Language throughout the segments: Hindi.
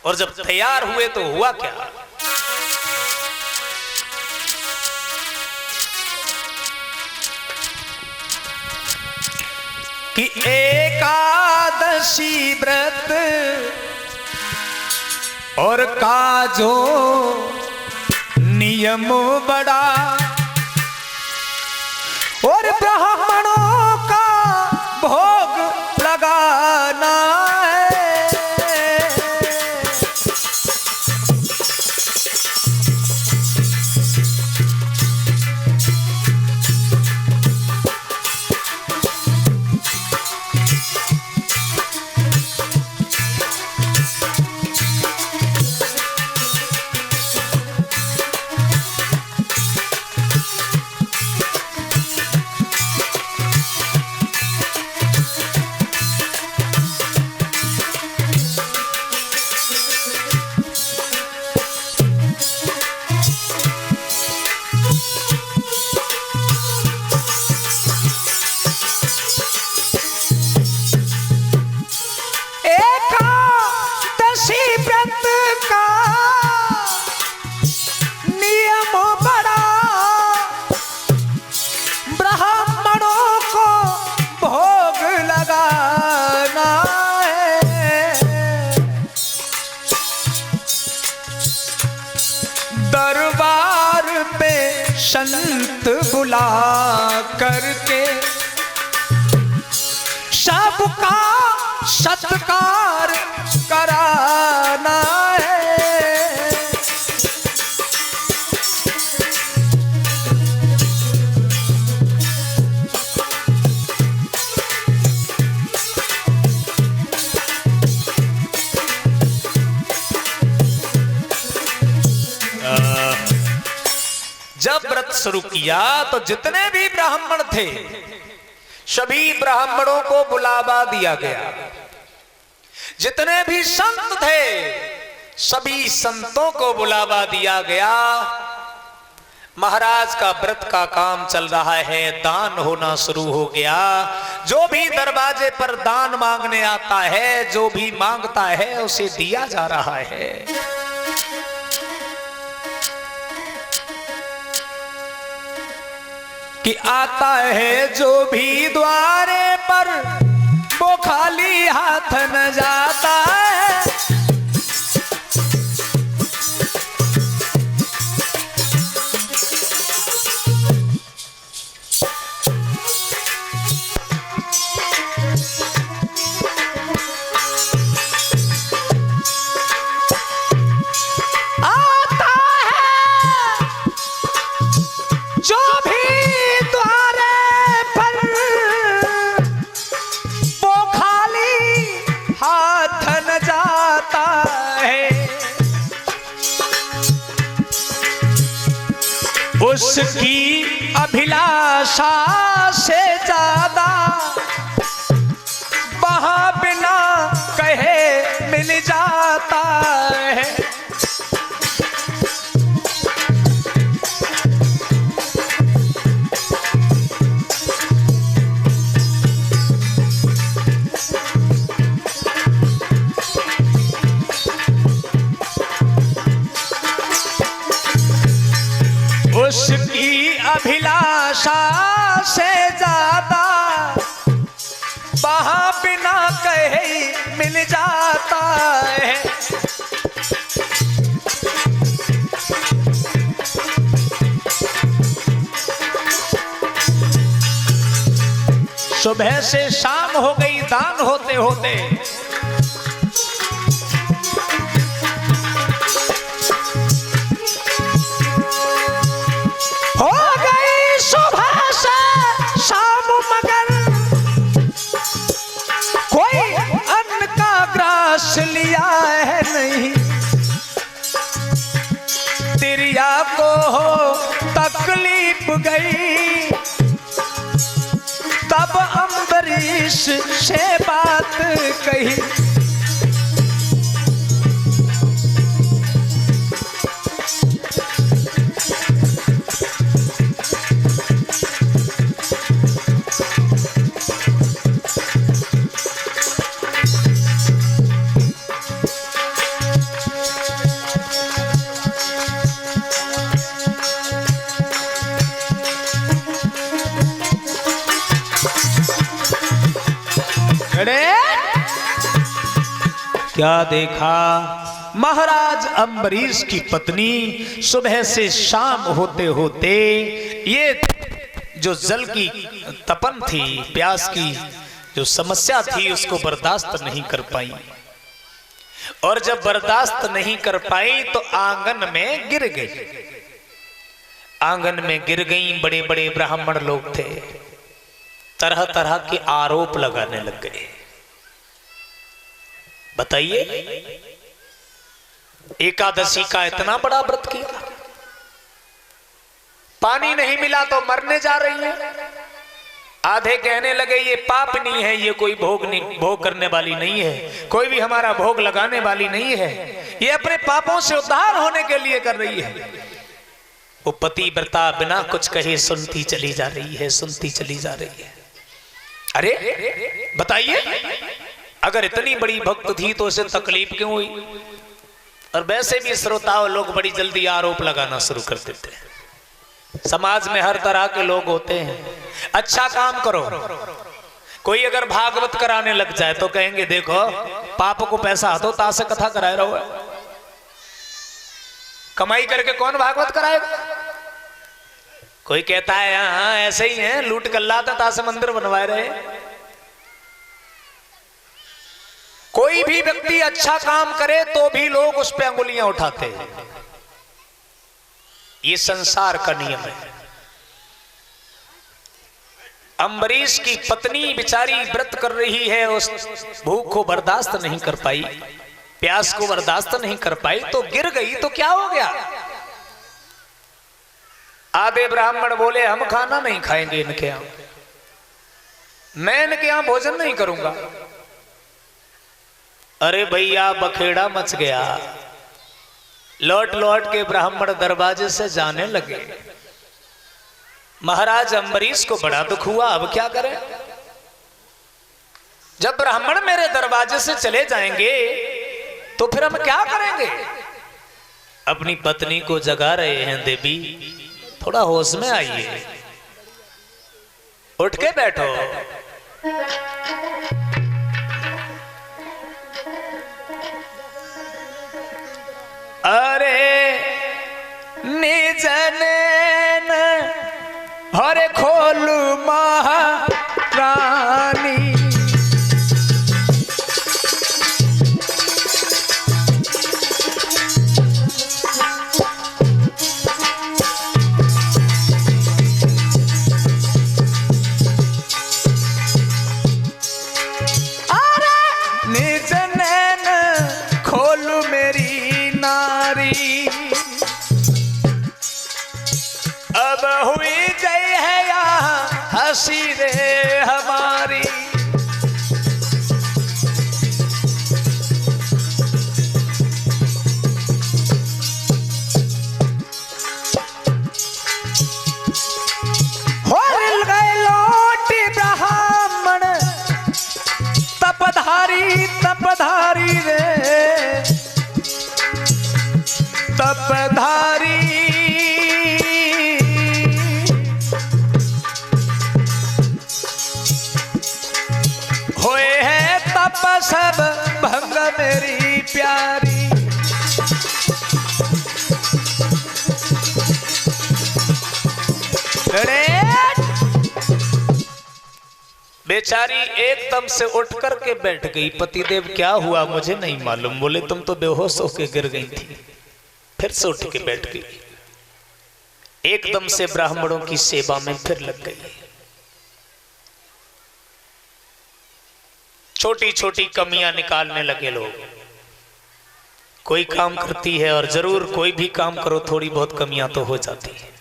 और जब तैयार हुए तो हुआ क्या? कि एकादशी व्रत और काजो नियम बड़ा, और ब्राह्मणों का भोग लगाना है। दरबार पे संत बुला करके सबका सत्कार कराना है। जब व्रत शुरू किया तो जितने भी ब्राह्मण थे सभी ब्राह्मणों को बुलावा दिया गया। जितने भी संत थे सभी संतों को बुलावा दिया गया। महाराज का व्रत का काम चल रहा है, दान होना शुरू हो गया। जो भी दरवाजे पर दान मांगने आता है, जो भी मांगता है उसे दिया जा रहा है। कि आता है जो भी द्वारे पर वो खाली हाथ न जाता है। उसकी अभिलाषा से ज्यादा वहां बिना कहे मिल जाता है। उसकी अभिलाषा से ज्यादा वहां बिना कहे मिल जाता है। सुबह से शाम हो गई दान होते होते। हो गई सुबह से शाम मगर कोई अन्न का ग्रास लिया है नहीं। तिरिया को तकलीफ गई तब अम्बरीश से बात कही। क्या देखा? महाराज अम्बरीश की पत्नी सुबह से शाम होते होते ये जो जल की तपन थी, प्यास की जो समस्या थी, उसको बर्दाश्त नहीं कर पाई। और जब बर्दाश्त नहीं कर पाई तो आंगन में गिर गई। आंगन में गिर गई। बड़े बड़े ब्राह्मण लोग थे, तरह तरह के आरोप लगाने लग गए। बताइए, एकादशी का इतना बड़ा व्रत किया, पानी नहीं मिला तो मरने जा रही है। आधे कहने लगे ये पापनी है, ये कोई भोग करने वाली नहीं है, कोई भी हमारा भोग लगाने वाली नहीं है, ये अपने पापों से उद्धार होने के लिए कर रही है। वो पतिव्रता बिना कुछ कहे सुनती चली जा रही है, सुनती चली जा रही है। अरे बताइए, अगर इतनी बड़ी भक्त थी तो उसे तकलीफ क्यों हुई? और वैसे भी श्रोताओं लोग बड़ी जल्दी आरोप लगाना शुरू कर देते हैं। समाज में हर तरह के लोग होते हैं। अच्छा काम करो, कोई अगर भागवत कराने लग जाए तो कहेंगे देखो पाप को पैसा हाथों ताश से कथा कराए रहो। कमाई करके कौन भागवत कराएगा? कोई कहता है हाँ ऐसे ही है, लूट कल्ला था ताश मंदिर बनवाए रहे। कोई भी व्यक्ति अच्छा काम करे तो भी लोग उस पर अंगुलियां उठाते हैं। ये संसार का नियम है। अम्बरीश की पत्नी बेचारी व्रत कर रही है, उस भूख को बर्दाश्त नहीं कर पाई, प्यास को बर्दाश्त नहीं कर पाई तो गिर गई। तो क्या हो गया? आधे ब्राह्मण बोले हम खाना नहीं खाएंगे इनके यहां, मैं इनके यहां भोजन नहीं करूंगा। अरे भैया बखेड़ा मच गया। लौट लौट के ब्राह्मण दरवाजे से जाने लगे। महाराज अम्बरीश को बड़ा दुख हुआ, अब क्या करें? जब ब्राह्मण मेरे दरवाजे से चले जाएंगे तो फिर हम क्या करेंगे? अपनी पत्नी को जगा रहे हैं, देवी थोड़ा होश में आइए, उठ के बैठो। अरे निज नैन हरे खोलू महारानी, अरे निज नैन खोलू मेरी नारी, अब हुई जय है यहाँ हंसी रे हमारी। होल गए लोटी ब्राह्मण तपधारी तपधारी रे तपधारी, होए है तप सब भंग मेरी प्यारी। बेचारी एकदम से उठ करके बैठ गई। पतिदेव क्या हुआ मुझे नहीं मालूम। बोले तुम तो बेहोश होके गिर गई थी। फिर से उठ के बैठ गई, एकदम से ब्राह्मणों की सेवा में फिर लग गई। छोटी छोटी कमियां निकालने लगे लोग। कोई काम करती है और जरूर कोई भी काम करो थोड़ी बहुत कमियां तो हो जाती है।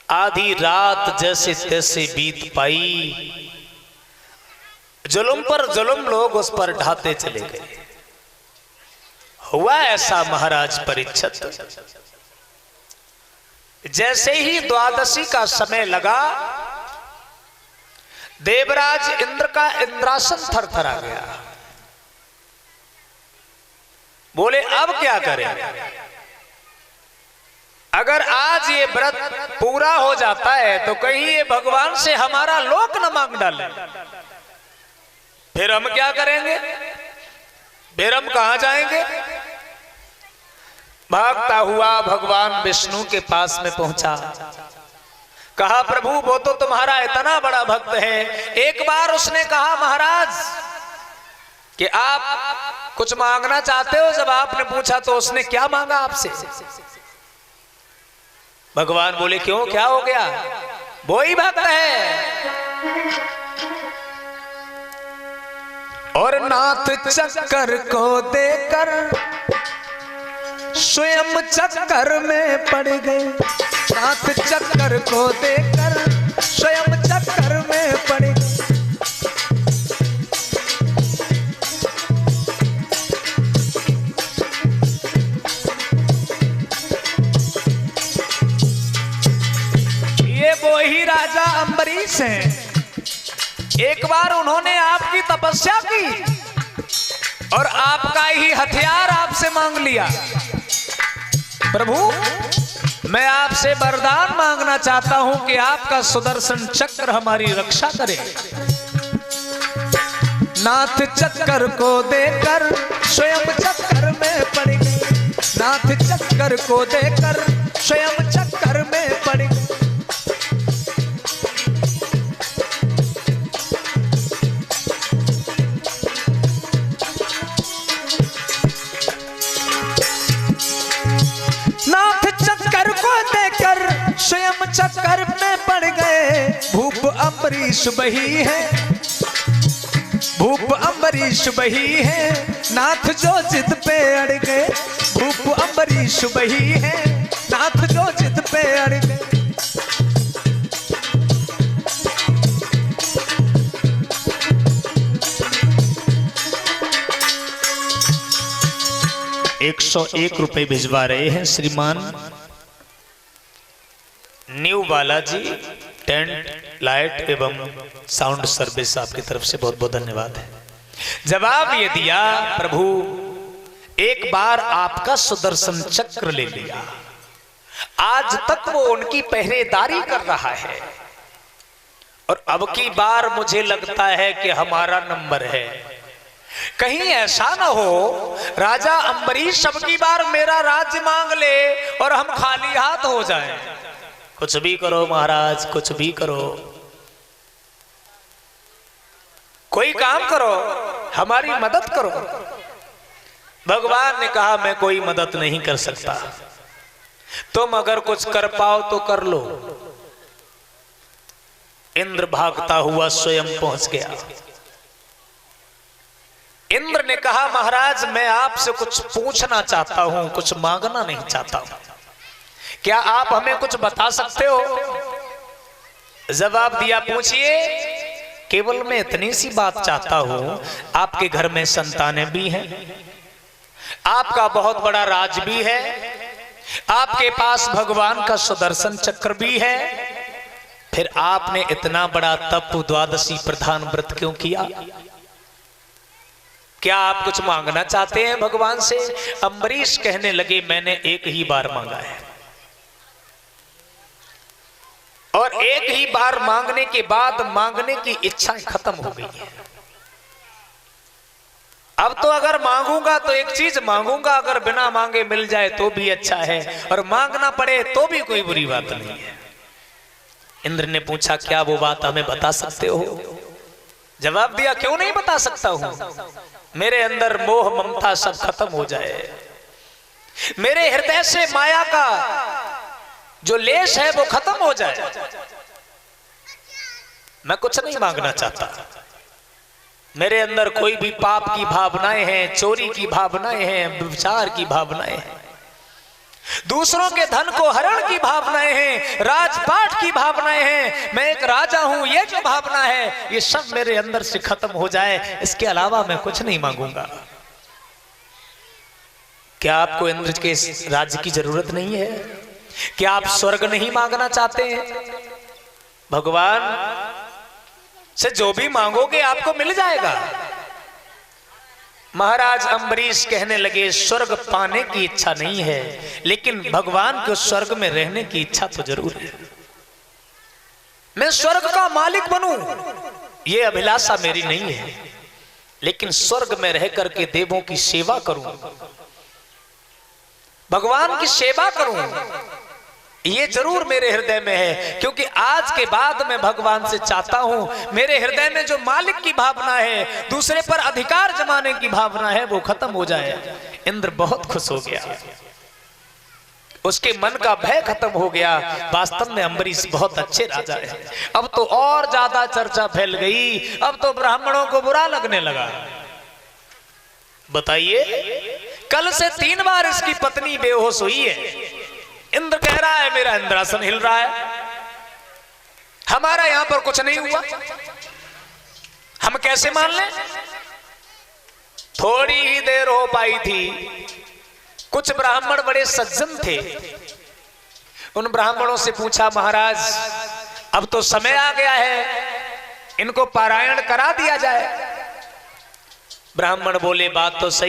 आधी रात जैसे तैसे बीत पाई, जुल्म पर जुल्म लोग उस पर ढाते चले गए। हुआ ऐसा महाराज परीक्षित, जैसे ही द्वादशी का समय लगा, देवराज इंद्र का इंद्रासन थरथरा गया। बोले अब क्या करें? अगर आज ये व्रत पूरा हो जाता है तो कहीं ये भगवान से हमारा लोक न मांग डाले। फिर हम क्या करेंगे, फिर हम कहां जाएंगे। भागता हुआ भगवान विष्णु के पास में पहुंचा, कहा प्रभु वो तो तुम्हारा इतना बड़ा भक्त है। एक बार उसने कहा महाराज कि आप कुछ मांगना चाहते हो। जब आपने पूछा तो उसने क्या मांगा आपसे। भगवान बोले क्यों, क्या हो गया, वो ही भक्त है। और नाथ चक्कर को देकर स्वयं चक्कर में पड़ गए। नाथ चक्कर को देकर स्वयं चक्कर में पड़ गए। ये वो ही राजा अम्बरीश हैं। एक बार उन्होंने आपकी तपस्या की और आपका ही हथियार आपसे मांग लिया। प्रभु मैं आपसे वरदान मांगना चाहता हूं कि आपका सुदर्शन चक्र हमारी रक्षा करे। नाथ चक्कर को देकर स्वयं चक्कर में पड़ गए। नाथ चक्कर को देकर स्वयं चक्कर में पड़ गए। स्वयं चक्कर में पड़ गए। भूप अम्बरीश बही है, भूप अम्बरीश बही है। नाथ जो जिद पे अड़ गए। भूप अम्बरीश बही है, नाथ जो जिद पे अड़ गए। 101 रुपए भिजवा रहे हैं श्रीमान न्यू बालाजी टेंट लाइट एवं साउंड सर्विस, आपकी तरफ से बहुत बहुत धन्यवाद है। जवाब ये दिया प्रभु एक बार आपका सुदर्शन चक्र ले लिया, आज तक वो उनकी पहरेदारी कर रहा है और अब की बार मुझे लगता है कि हमारा नंबर है। कहीं ऐसा ना हो राजा अम्बरीश अब की बार मेरा राज्य मांग ले और हम खाली हाथ हो जाएं। कुछ भी करो महाराज, कुछ भी करो, कोई काम करो, हमारी मदद करो। भगवान ने कहा मैं कोई मदद नहीं कर सकता, तुम अगर कुछ कर पाओ तो कर लो। इंद्र भागता हुआ स्वयं पहुंच गया। इंद्र ने कहा महाराज मैं आपसे कुछ पूछना चाहता हूं, कुछ मांगना नहीं चाहता हूं, क्या आप हमें कुछ बता सकते हो। जवाब दिया पूछिए। केवल मैं इतनी सी बात चाहता हूं, आपके घर में संतानें भी हैं, आपका बहुत बड़ा राज भी है, आपके पास भगवान का सुदर्शन चक्र भी है, फिर आपने इतना बड़ा तप द्वादशी प्रधान व्रत क्यों किया। क्या आप कुछ मांगना चाहते हैं भगवान से। अम्बरीश कहने लगे मैंने एक ही बार मांगा है और एक ही बार मांगने के बाद मांगने की इच्छा खत्म हो गई है। अब तो अगर मांगूंगा तो एक चीज मांगूंगा, अगर बिना मांगे मिल जाए तो भी अच्छा है और मांगना पड़े तो भी कोई बुरी बात नहीं है। इंद्र ने पूछा क्या वो बात हमें बता सकते हो। जवाब दिया क्यों नहीं बता सकता हूं, मेरे अंदर मोह ममता सब खत्म हो जाए, मेरे हृदय से माया का जो लेश है वो खत्म हो जाए। मैं कुछ नहीं मांगना चाहता, मेरे अंदर कोई भी पाप की भावनाएं हैं, चोरी की भावनाएं हैं, व्यभिचार की भावनाएं हैं, दूसरों के धन को हरण की भावनाएं हैं, राजपाट की भावनाएं हैं, मैं एक राजा हूं, ये जो भावना है ये सब मेरे अंदर से खत्म हो जाए। इसके अलावा मैं कुछ नहीं मांगूंगा। क्या आपको इंद्र के राज्य की जरूरत नहीं है? क्या आप स्वर्ग नहीं मांगना चाहते हैं? भगवान से जो भी मांगोगे आपको मिल जाएगा। महाराज अम्बरीश कहने लगे स्वर्ग पाने की इच्छा नहीं है, लेकिन भगवान के स्वर्ग में रहने की इच्छा तो जरूर है। मैं स्वर्ग का मालिक बनूं ये अभिलाषा मेरी नहीं है, लेकिन स्वर्ग में रह करके देवों की सेवा करूं, भगवान की सेवा करूं, ये जरूर मेरे हृदय में है। क्योंकि आज के बाद मैं भगवान से चाहता हूं मेरे हृदय में जो मालिक की भावना है, दूसरे पर अधिकार जमाने की भावना है, वो खत्म हो जाए। इंद्र बहुत खुश हो गया, उसके मन का भय खत्म हो गया। वास्तव में अम्बरीश बहुत अच्छे राजा है। अब तो और ज्यादा चर्चा फैल गई, अब तो ब्राह्मणों को बुरा लगने लगा। बताइए, कल से 3 बार इसकी पत्नी बेहोश हुई है। इंद्र कह रहा है मेरा इंद्रासन हिल रहा है, हमारा यहां पर कुछ नहीं हुआ, हम कैसे मान लें? थोड़ी ही देर हो पाई थी, कुछ ब्राह्मण बड़े सज्जन थे, उन ब्राह्मणों से पूछा महाराज अब तो समय आ गया है, इनको पारायण करा दिया जाए। ब्राह्मण बोले बात तो सही